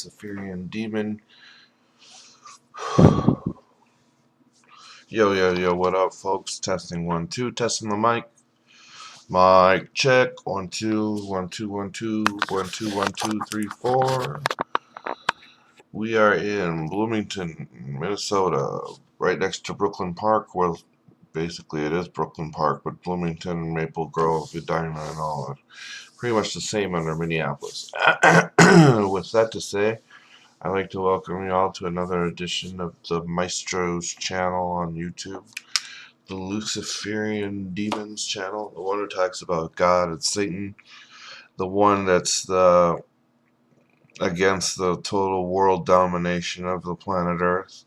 Luciferian demon. Yo, what up, folks? Testing 1 2, testing the mic. Mic check. 1 2 1 2 1 2 1 2 1 2 3 4. We are in Bloomington, Minnesota, right next to Brooklyn Park. Well, basically it is Brooklyn Park, but Bloomington, Maple Grove, Edina, and all that. Pretty much the same under Minneapolis. With that to say, I'd like to welcome you all to another edition of the Maestro's channel on YouTube, the Luciferian Demons channel, the one who talks about God and Satan, the one that's against the total world domination of the planet Earth,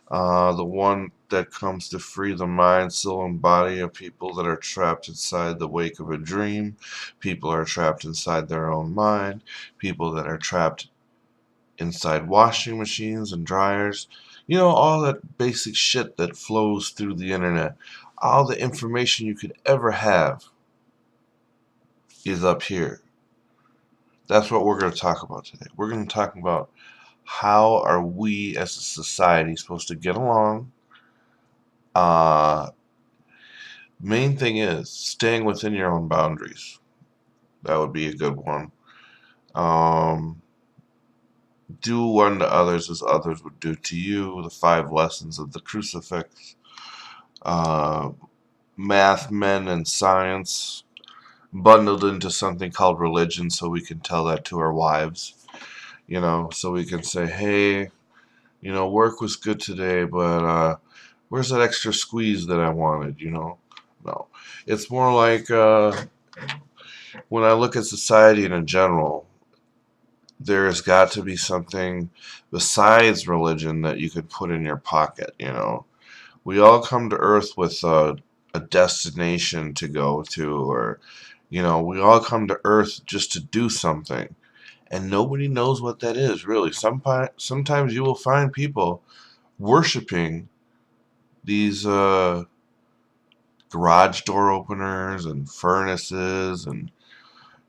the one that comes to free the mind, soul, and body of people that are trapped inside the wake of a dream. People are trapped inside their own mind. People that are trapped inside washing machines and dryers. You know, all that basic shit that flows through the internet. All the information you could ever have is up here. That's what we're going to talk about today. We're going to talk about how are we as a society supposed to get along. Main thing is staying within your own boundaries. That would be a good one. Do unto others as others would do to you. The 5 lessons of the crucifix. Math, men, and science bundled into something called religion, so we can tell that to our wives. So we can say, hey, work was good today, but where's that extra squeeze that I wanted? No. It's more like when I look at society in general, there has got to be something besides religion that you could put in your pocket. We all come to Earth with a destination to go to, or we all come to Earth just to do something, and nobody knows what that is really. Sometimes you will find people worshiping these garage door openers and furnaces and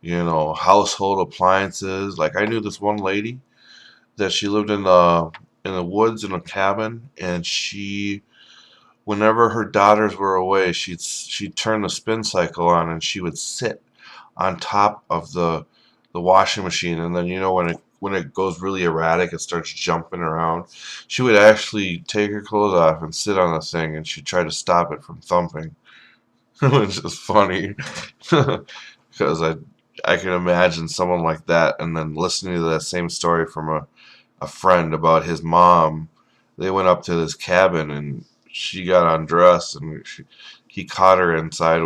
household appliances. Like, I knew this one lady that she lived in the woods in a cabin, and whenever her daughters were away, she'd turn the spin cycle on, and she would sit on top of the washing machine, and then when it goes really erratic, it starts jumping around. She would actually take her clothes off and sit on the thing, and she'd try to stop it from thumping. Which is funny because I can imagine someone like that, and then listening to that same story from a friend about his mom. They went up to this cabin, and she got undressed, and he caught her inside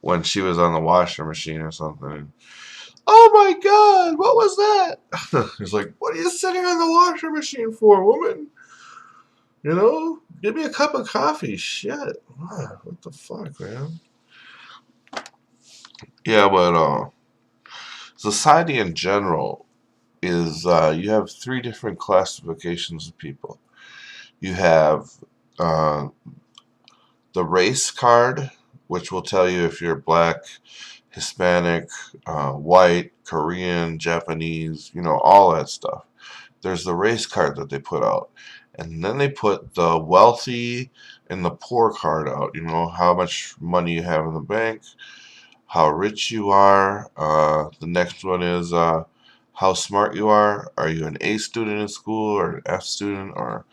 when she was on the washer machine or something. Oh my God, what was that? He's like, what are you sitting on the washer machine for, woman? Give me a cup of coffee. Shit. What the fuck, man? Yeah, but society in general is you have 3 different classifications of people. You have uh, the race card, which will tell you if you're black, Hispanic, white, Korean, Japanese, all that stuff. There's the race card that they put out. And then they put the wealthy and the poor card out. How much money you have in the bank, how rich you are. The next one is how smart you are. Are you an A student in school or an F student, or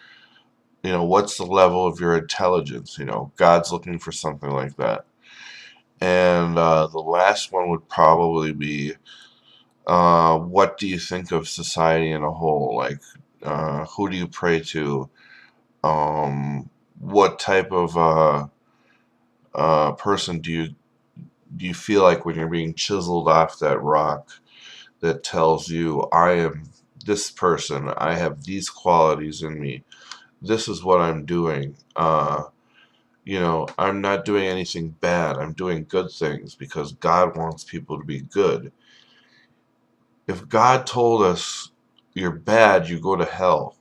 what's the level of your intelligence? God's looking for something like that. And the last one would probably be what do you think of society in a whole? Like, who do you pray to? What type of person do you feel like when you're being chiseled off that rock that tells you, I am this person, I have these qualities in me, this is what I'm doing. I'm not doing anything bad. I'm doing good things because God wants people to be good. If God told us you're bad, you go to hell,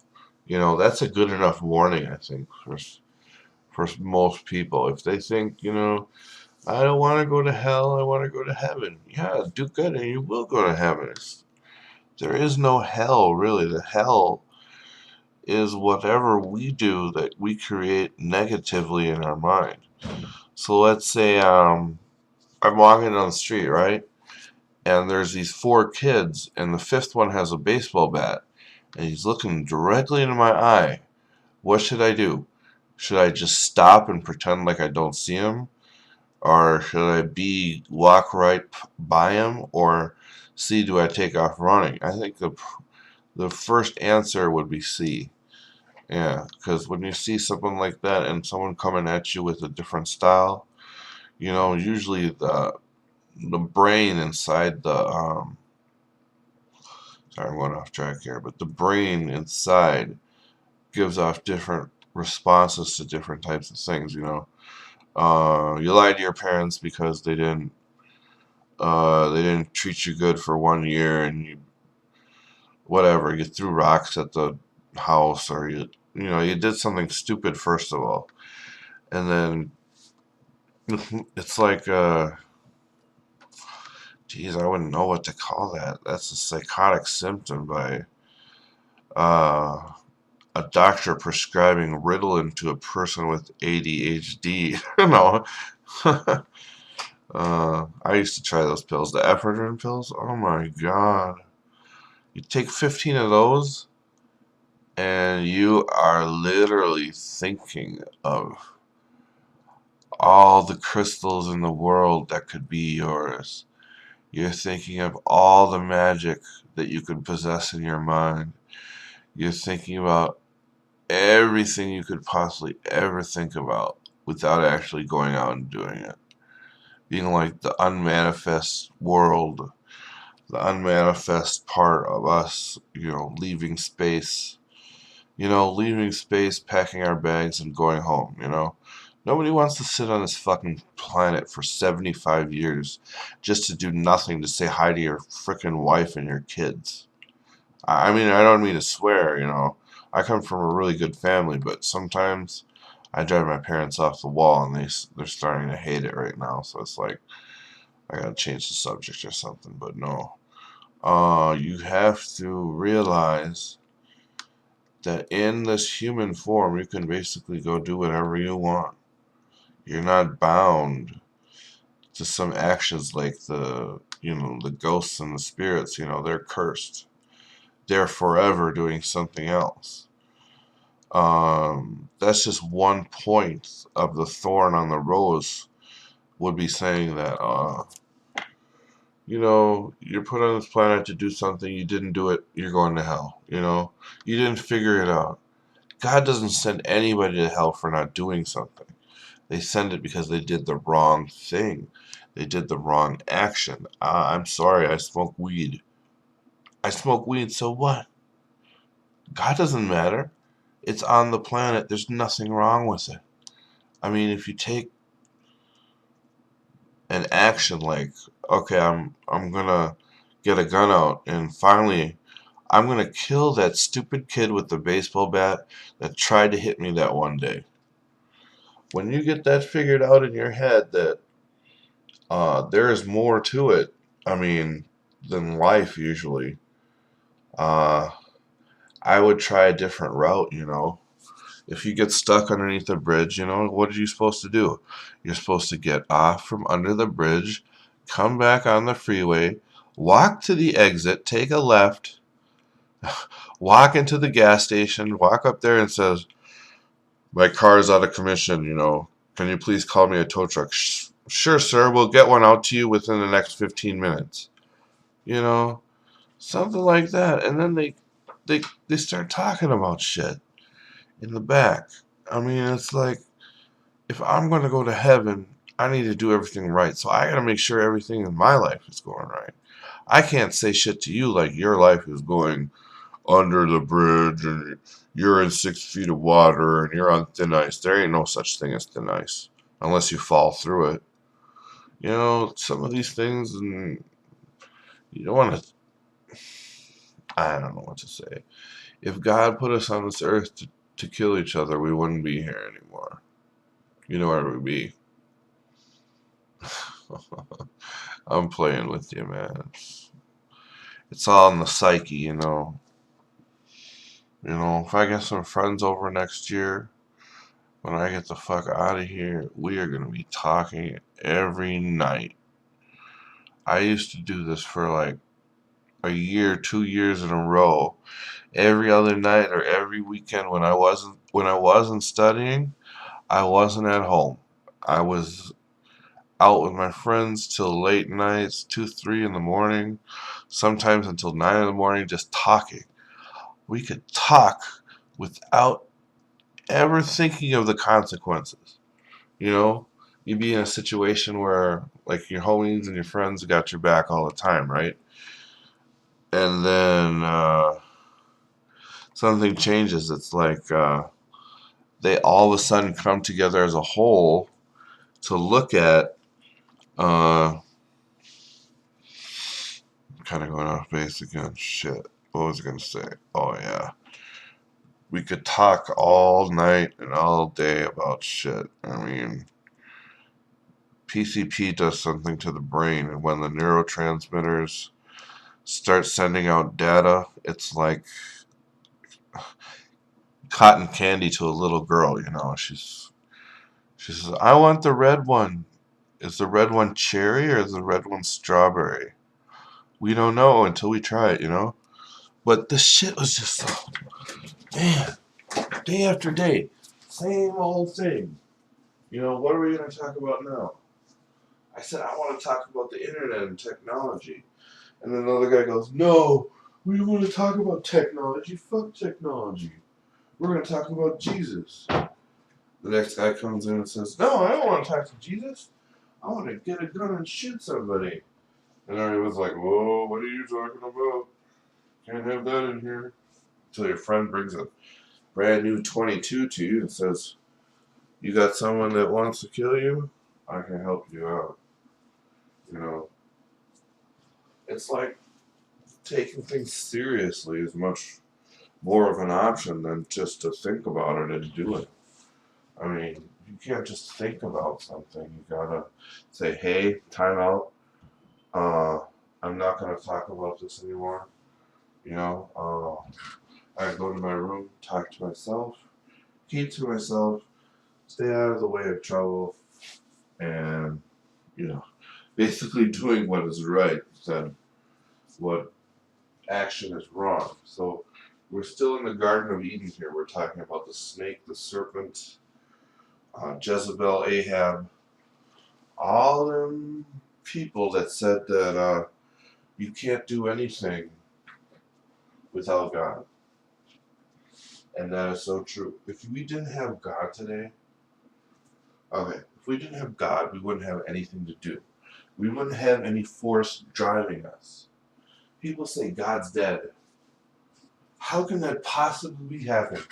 that's a good enough warning, I think, for most people. If they think, I don't want to go to hell, I want to go to heaven. Yeah, do good and you will go to heaven. There is no hell, really. The hell is whatever we do that we create negatively in our mind. So let's say I'm walking down the street, right? And there's these four kids, and the fifth one has a baseball bat, and he's looking directly into my eye. What should I do? Should I just stop and pretend like I don't see him? Or should I walk right by him? Or C, do I take off running? I think the first answer would be C. Yeah, because when you see something like that and someone coming at you with a different style, usually the brain inside sorry, I'm going off track here, but the brain inside gives off different responses to different types of things. You lied to your parents because they didn't treat you good for 1 year, and you threw rocks at the house, or you did something stupid first of all, and then it's like geez, I wouldn't know what to call that. That's a psychotic symptom by uh a doctor prescribing Ritalin to a person with ADHD. I used to try those pills, the ephedrine pills. Oh my God. You take 15 of those, and you are literally thinking of all the crystals in the world that could be yours. You're thinking of all the magic that you could possess in your mind. You're thinking about everything you could possibly ever think about without actually going out and doing it. Being like the unmanifest world, the unmanifest part of us, leaving space, packing our bags, and going home. Nobody wants to sit on this fucking planet for 75 years just to do nothing, to say hi to your frickin' wife and your kids. I mean, I don't mean to swear. I come from a really good family, but sometimes I drive my parents off the wall, and they're starting to hate it right now. So it's like I gotta change the subject or something. But no, you have to realize that in this human form, you can basically go do whatever you want. You're not bound to some actions like the ghosts and the spirits. They're cursed. They're forever doing something else. That's just one point of the thorn on the rose, would be saying that, you're put on this planet to do something, you didn't do it, you're going to hell. You didn't figure it out. God doesn't send anybody to hell for not doing something. They send it because they did the wrong thing. They did the wrong action. I'm sorry, I smoke weed. I smoke weed, so what? God doesn't matter. It's on the planet. There's nothing wrong with it. I mean, if you take an action like, okay, I'm gonna get a gun out, and finally I'm gonna kill that stupid kid with the baseball bat that tried to hit me that one day. When you get that figured out in your head that there is more to it, I mean, than life usually, uh, I would try a different route. If you get stuck underneath a bridge, what are you supposed to do? You're supposed to get off from under the bridge, come back on the freeway, walk to the exit, take a left, walk into the gas station, walk up there and says, "My car is out of commission. Can you please call me a tow truck?" Sure, sir, we'll get one out to you within the next 15 minutes. You know, Something like that. And then they start talking about shit in the back. I mean, it's like, if I'm going to go to heaven, I need to do everything right. So I got to make sure everything in my life is going right. I can't say shit to you like your life is going under the bridge and you're in 6 feet of water and you're on thin ice. There ain't no such thing as thin ice unless you fall through it. Some of these things, and you don't want to, I don't know what to say. If God put us on this earth to kill each other, we wouldn't be here anymore. You know where we'd be. I'm playing with you, man. It's all in the psyche, you know. You know, if I get some friends over next year, when I get the fuck out of here, we are gonna be talking every night. I used to do this for like a year, 2 years in a row. Every other night or every weekend when I wasn't studying, I wasn't at home. I was out with my friends till late nights, 2, 3 in the morning, sometimes until 9 in the morning, just talking. We could talk without ever thinking of the consequences. You know, you'd be in a situation where, like, your homies and your friends got your back all the time, right? And then something changes. It's like they all of a sudden come together as a whole to look at. Kind of going off base again. Shit. What was I going to say? Oh, yeah. We could talk all night and all day about shit. I mean, PCP does something to the brain, and when the neurotransmitters start sending out data, it's like cotton candy to a little girl, you know. She says, I want the red one. Is the red one cherry or is the red one strawberry? We don't know until we try it, you know. But the shit was just, man, day after day, same old thing. You know, what are we going to talk about now? I said, I want to talk about the internet and technology. And then another guy goes, no, we don't want to talk about technology. Fuck technology. We're going to talk about Jesus. The next guy comes in and says, no, I don't want to talk to Jesus. I want to get a gun and shoot somebody. And everyone's like, whoa, what are you talking about? Can't have that in here. Until your friend brings a brand new 22 to you and says, you got someone that wants to kill you? I can help you out. You know, it's like taking things seriously is much more of an option than just to think about it and do it. I mean, you can't just think about something. You gotta say, hey, time out. Uh, I'm not gonna talk about this anymore. You know, I go to my room, talk to myself, keep to myself, stay out of the way of trouble, and, you know, basically doing what is right than what action is wrong. So we're still in the Garden of Eden here. We're talking about the snake, the serpent, Jezebel, Ahab, all them people that said that you can't do anything without God. And that is so true. If we didn't have God today, okay, if we didn't have God, we wouldn't have anything to do. We wouldn't have any force driving us. People say God's dead. How can that possibly happen?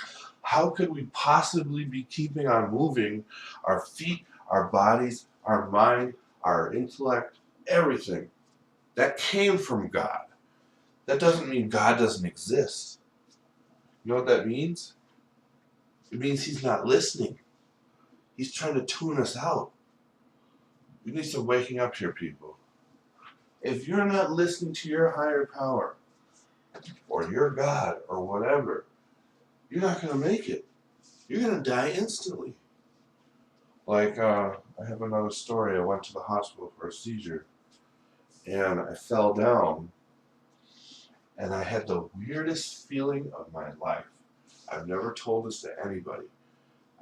How could we possibly be keeping on moving our feet, our bodies, our mind, our intellect, everything? That came from God. That doesn't mean God doesn't exist. You know what that means? It means He's not listening. He's trying to tune us out. We need some waking up here, people. If you're not listening to your higher power, or your God, or whatever, you're not going to make it. You're going to die instantly. Like, I have another story. I went to the hospital for a seizure, and I fell down, and I had the weirdest feeling of my life. I've never told this to anybody.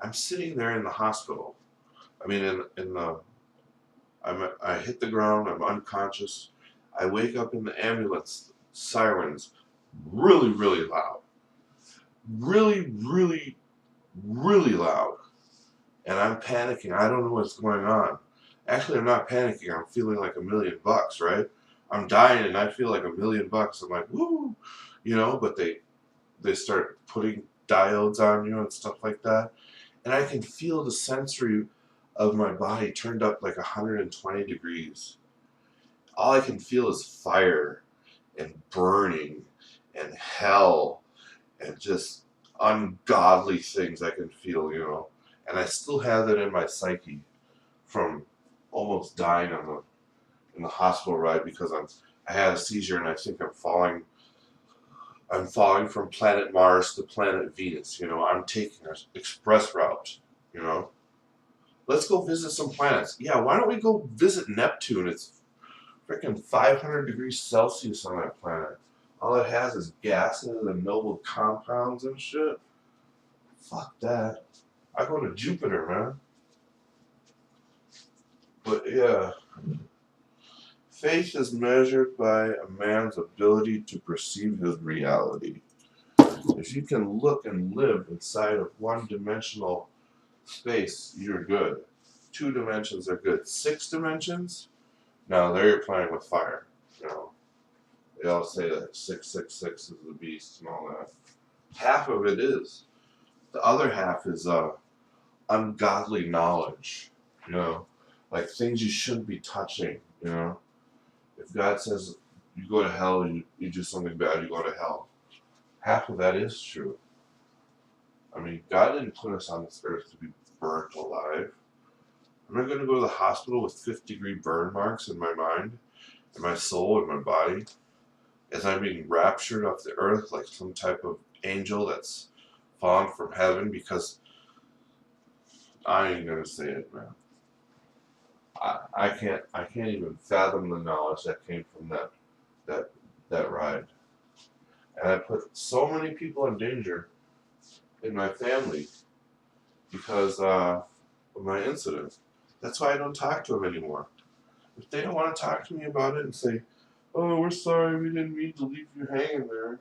I'm sitting there in the hospital. I mean, I hit the ground. I'm unconscious. I wake up in the ambulance sirens, really, really loud, really, really, really loud, and I'm panicking. I don't know what's going on. Actually, I'm not panicking. I'm feeling like $1,000,000, right? I'm dying, and I feel like $1,000,000. I'm like, woo, you know. But they start putting diodes on you and stuff like that, and I can feel the sensory of my body turned up like 120 degrees. All I can feel is fire and burning and hell and just ungodly things I can feel, you know. And I still have that in my psyche from almost dying in the hospital ride because I'm I had a seizure and I think I'm falling from planet Mars to planet Venus. I'm taking an express route. You know, let's go visit some planets. Yeah, why don't we go visit Neptune? It's freaking 500 degrees Celsius on that planet. All it has is gases and noble compounds and shit. Fuck that. I go to Jupiter, man. But yeah, faith is measured by a man's ability to perceive his reality. If you can look and live inside of one-dimensional space, you're good. 2 dimensions are good. 6 dimensions? No, there you're playing with fire. You know, they all say that 666 is the beast and all that. Half of it is. The other half is ungodly knowledge. You know, like things you shouldn't be touching. You know, if God says you go to hell, you do something bad, you go to hell. Half of that is true. I mean, God didn't put us on this earth to be burnt alive. Am I going to go to the hospital with 5th-degree burn marks in my mind, in my soul, in my body? As I'm being raptured off the earth like some type of angel that's fallen from heaven? Because I ain't gonna say it, man. I can't even fathom the knowledge that came from that that ride. And I put so many people in danger in my family because of my incident. That's why I don't talk to them anymore. If they don't want to talk to me about it and say, "Oh, we're sorry, we didn't mean to leave you hanging there,"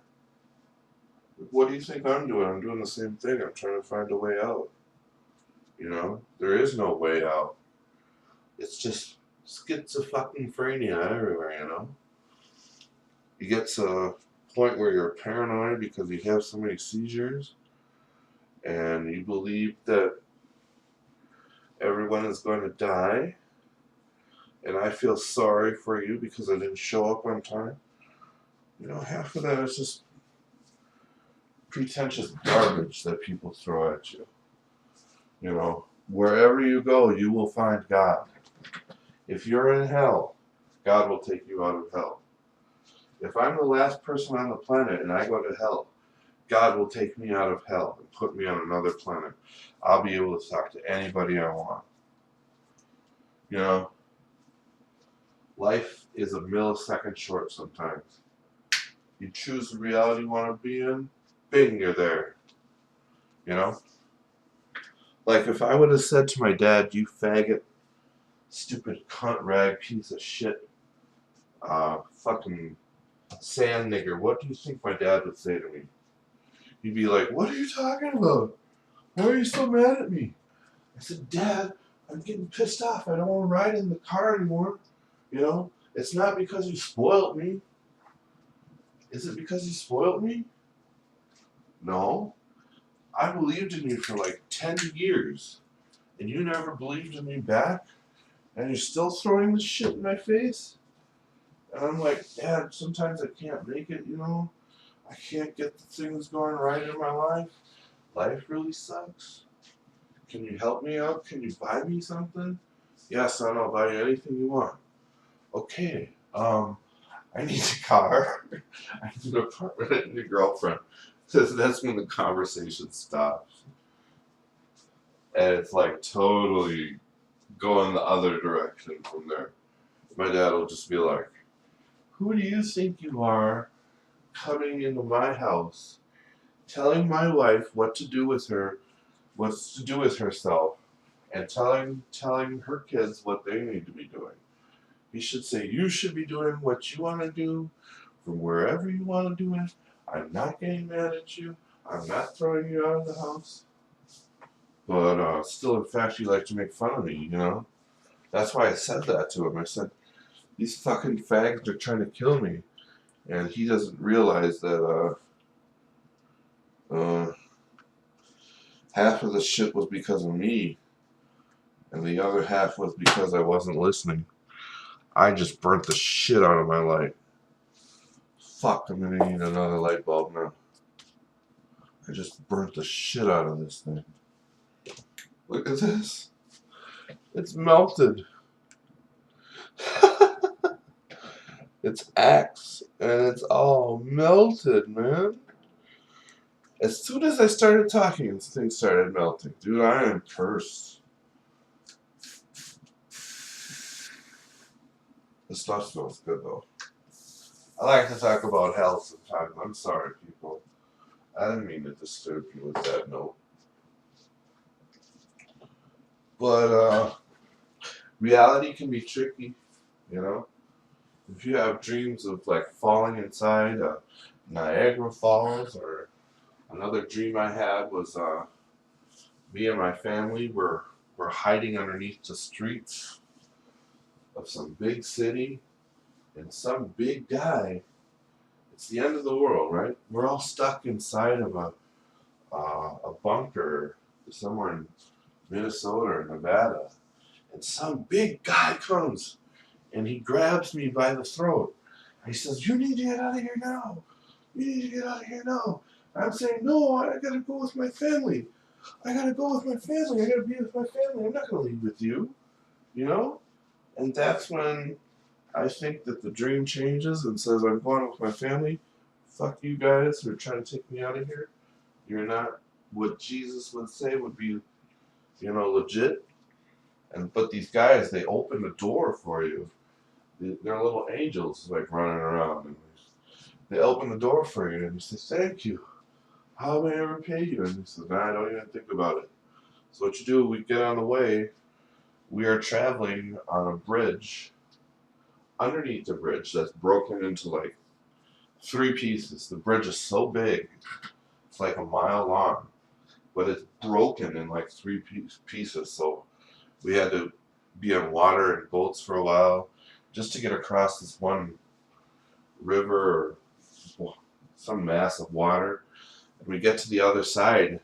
what do you think I'm doing? I'm doing the same thing. I'm trying to find a way out. There is no way out. It's just schizophrenia everywhere. You get to a point where you're paranoid because you have so many seizures and you believe that everyone is going to die, and I feel sorry for you because I didn't show up on time. Half of that is just pretentious garbage that people throw at you. Wherever you go, you will find God. If you're in hell, God will take you out of hell. If I'm the last person on the planet and I go to hell, God will take me out of hell and put me on another planet. I'll be able to talk to anybody I want. Life is a millisecond short sometimes. You choose the reality you want to be in, bing, you're there. Like if I would have said to my dad, "You faggot, stupid cunt rag piece of shit, fucking sand nigger," what do you think my dad would say to me? He'd be like, "What are you talking about? Why are you so mad at me?" I said, "Dad, I'm getting pissed off. I don't want to ride in the car anymore. It's not because you spoiled me. Is it because you spoiled me? No. I believed in you for like 10 years, and you never believed in me back, and you're still throwing this shit in my face?" And I'm like, "Dad, sometimes I can't make it, I can't get the things going right in my life. Life really sucks. Can you help me out? Can you buy me something?" "Yes, son, I'll buy you anything you want." "Okay, I need a car. I need an apartment. I need a girlfriend." So that's when the conversation stops. And it's like totally going the other direction from there. My dad will just be like, "Who do you think you are coming into my house, telling my wife what to do with herself, and telling her kids what they need to be doing? He should say, you should be doing what you want to do from wherever you want to do it. I'm not getting mad at you. I'm not throwing you out of the house." But still, in fact, you like to make fun of me. That's why I said that to him. I said, "These fucking fags are trying to kill me." And he doesn't realize that half of the shit was because of me, and the other half was because I wasn't listening. I just burnt the shit out of my light. Fuck, I'm gonna need another light bulb now. I just burnt the shit out of this thing. Look at this. It's melted. It's Axe, and it's all melted, man. As soon as I started talking, things started melting. Dude, I am cursed. The stuff smells good, though. I like to talk about health sometimes. I'm sorry, people. I didn't mean to disturb you with that note. But, reality can be tricky, you know? If you have dreams of, like, falling inside Niagara Falls, or another dream I had was, me and my family were hiding underneath the streets of some big city, and some big guy. It's the end of the world, right? We're all stuck inside of a bunker somewhere in Minnesota or Nevada, and some big guy comes and he grabs me by the throat. And he says, "You need to get out of here now. You need to get out of here now." I'm saying, "No, I gotta go with my family. I gotta go with my family. I gotta be with my family. I'm not gonna leave with you." You know? And that's when I think that the dream changes and says, "I'm going with my family. Fuck you guys who are trying to take me out of here. You're not what Jesus would say would be, legit." But these guys, they open the door for you. They're little angels, like, running around. And they open the door for you, and you say, "Thank you. How may I repay you?" And he says, "Nah, don't even think about it." So what you do, we get on the way. We are traveling on a bridge, underneath the bridge that's broken into like three pieces. The bridge is so big, it's like a mile long, but it's broken in like three pieces. So we had to be on water and boats for a while just to get across this one river or some mass of water. And we get to the other side,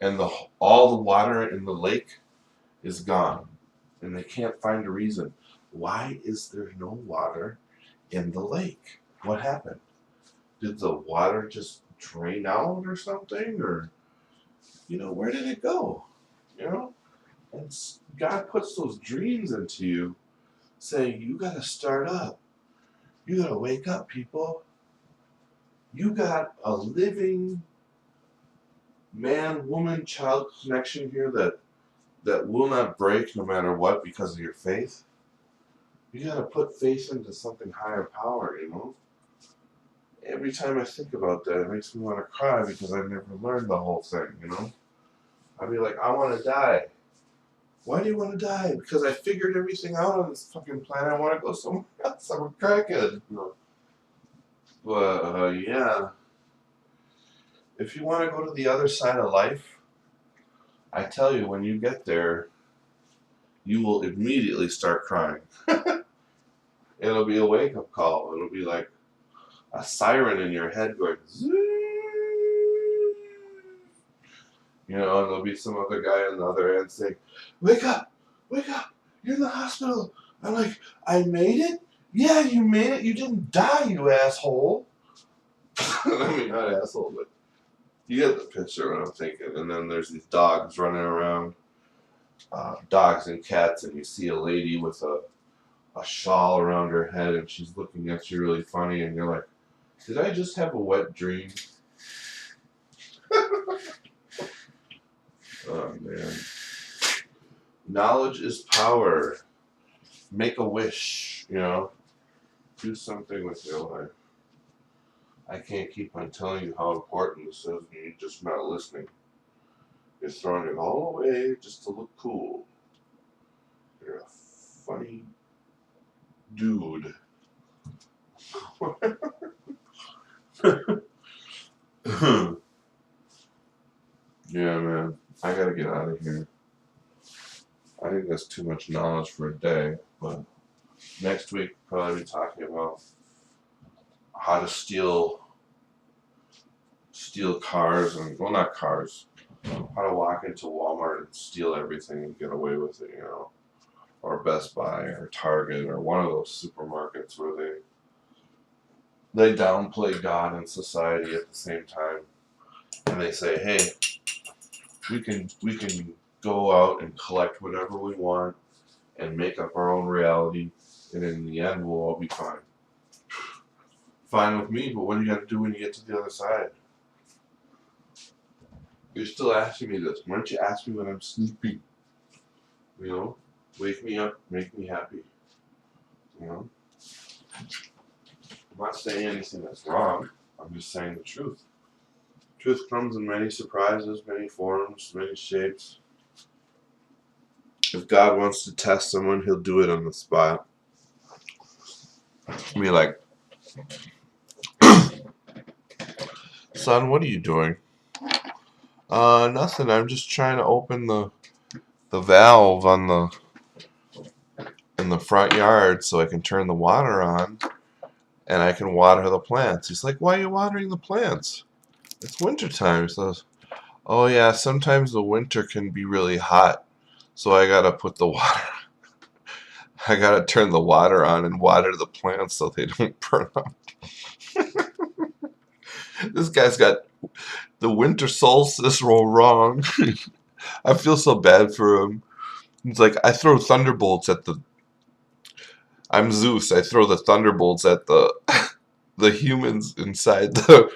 and all the water in the lake is gone, and they can't find a reason. Why is there no water in the lake? What happened? Did the water just drain out or something? Or, where did it go? You know? And God puts those dreams into you saying, you got to start up. You got to wake up, people. You got a living man, woman, child connection here that will not break no matter what because of your faith. You got to put faith into something higher power, Every time I think about that, it makes me want to cry because I never learned the whole thing. I'd be like, I want to die. Why do you want to die? Because I figured everything out on this fucking planet. I want to go somewhere else. I'm a crackhead. But, yeah. If you want to go to the other side of life, I tell you, when you get there, you will immediately start crying. It'll be a wake-up call. It'll be like a siren in your head going, "Zzzz." And there'll be some other guy on the other end saying, "Wake up! Wake up! You're in the hospital." I'm like, "I made it? Yeah, you made it. You didn't die, you asshole." I mean, not asshole, but you get the picture what I'm thinking. And then there's these dogs running around, dogs and cats, and you see a lady with a shawl around her head, and she's looking at you really funny, and you're like, did I just have a wet dream? Oh, man. Knowledge is power. Make a wish, Do something with your life. I can't keep on telling you how important this is, and you're just not listening. You're throwing it all away just to look cool. You're a funny dude. Yeah, man. I gotta get out of here. I think that's too much knowledge for a day, but next week we'll probably be talking about how to steal cars, and well, not cars, how to walk into Walmart and steal everything and get away with it, or Best Buy or Target or one of those supermarkets where they downplay God and society at the same time, and they say, hey, we can go out and collect whatever we want and make up our own reality, and in the end we'll all be fine. fine with me, but what do you got to do when you get to the other side? You're still asking me this. Why don't you ask me when I'm sleeping? You know? Wake me up, make me happy. You know? I'm not saying anything that's wrong. I'm just saying the truth. Truth comes in many surprises, many forms, many shapes. If God wants to test someone, he'll do it on the spot. Be like, son, what are you doing? Nothing. I'm just trying to open the valve on the in the front yard so I can turn the water on and I can water the plants. He's like, why are you watering the plants? It's wintertime. He says, oh yeah, sometimes the winter can be really hot, so I gotta put the water. I gotta turn the water on and water the plants so they don't burn up. This guy's got the winter solstice roll wrong. I feel so bad for him. He's like, I throw thunderbolts at the. I'm Zeus. I throw the thunderbolts at the the humans inside the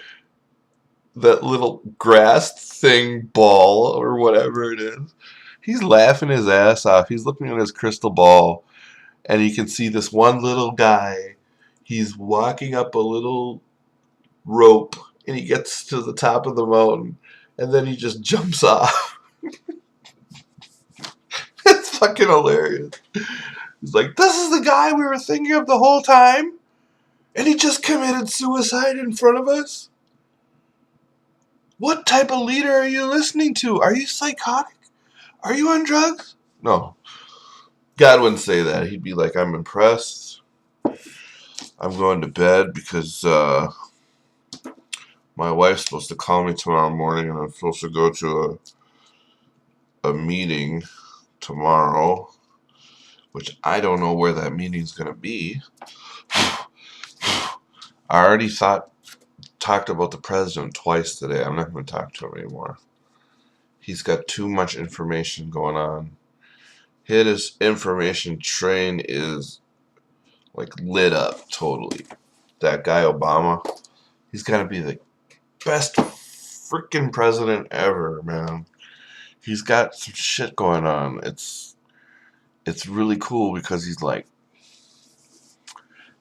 that little grass thing ball or whatever it is. He's laughing his ass off. He's looking at his crystal ball, and you can see this one little guy. He's walking up a little rope, and he gets to the top of the mountain, and then he just jumps off. It's fucking hilarious. He's like, this is the guy we were thinking of the whole time, and he just committed suicide in front of us? What type of leader are you listening to? Are you psychotic? Are you on drugs? No. God wouldn't say that. He'd be like, I'm impressed. I'm going to bed because my wife's supposed to call me tomorrow morning, and I'm supposed to go to a meeting tomorrow, which I don't know where that meeting's going to be. I already talked about the president twice today. I'm not going to talk to him anymore. He's got too much information going on. His information train is like lit up totally. That guy Obama, he's got to be the best freaking president ever, man. He's got some shit going on. It's really cool because he's like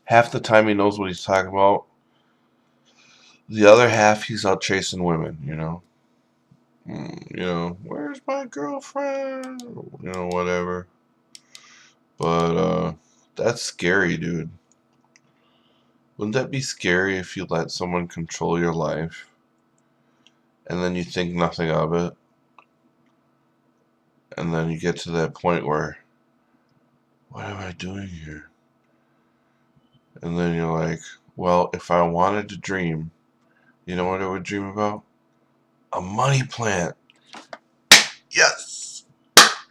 half the time he knows what he's talking about. The other half he's out chasing women, you know. Where's my girlfriend? Whatever. But that's scary, dude. Wouldn't that be scary if you let someone control your life and then you think nothing of it? And then you get to that point where, what am I doing here? And then you're like, well, if I wanted to dream, you know what I would dream about? A money plant. Yes!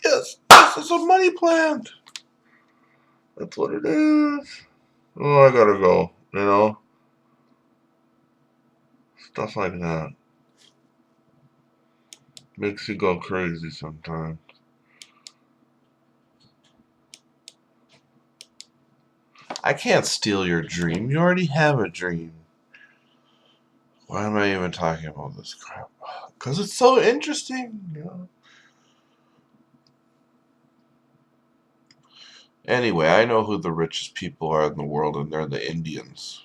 Yes! This is a money plant! That's what it is. Oh, I gotta go, Stuff like that. Makes you go crazy sometimes. I can't steal your dream. You already have a dream. Why am I even talking about this crap? Because it's so interesting, Anyway, I know who the richest people are in the world, and they're the Indians.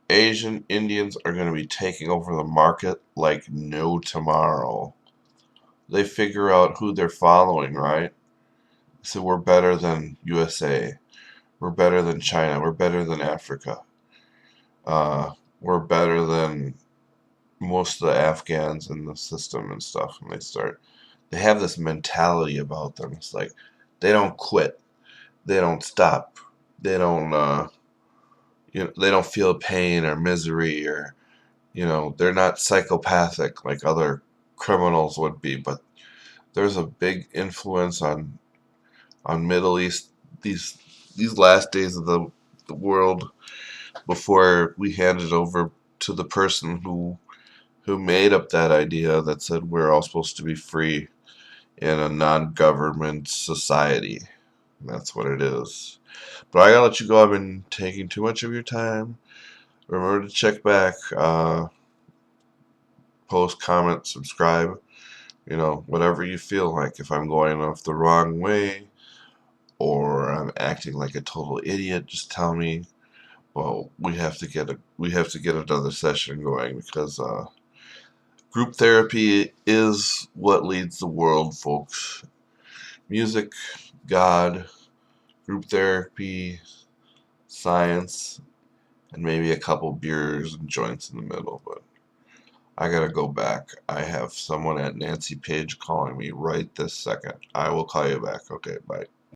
Asian Indians are going to be taking over the market like no tomorrow. They figure out who they're following, right? So we're better than USA. We're better than China. We're better than Africa. We're better than most of the Afghans in the system and stuff. And they have this mentality about them. It's like they don't quit. They don't stop. They don't, they don't feel pain or misery or, they're not psychopathic like other criminals would be. But there's a big influence on Middle East these last days of the world before we hand it over to the person who made up that idea that said we're all supposed to be free in a non-government society. That's what it is. But I gotta let you go. I've been taking too much of your time. Remember to check back, post, comment, subscribe. Whatever you feel like. If I'm going off the wrong way or I'm acting like a total idiot, just tell me. Well, we have to get another session going because group therapy is what leads the world, folks. Music, God, group therapy, science, and maybe a couple beers and joints in the middle. But I gotta go back. I have someone at Nancy Page calling me right this second. I will call you back. Okay, bye.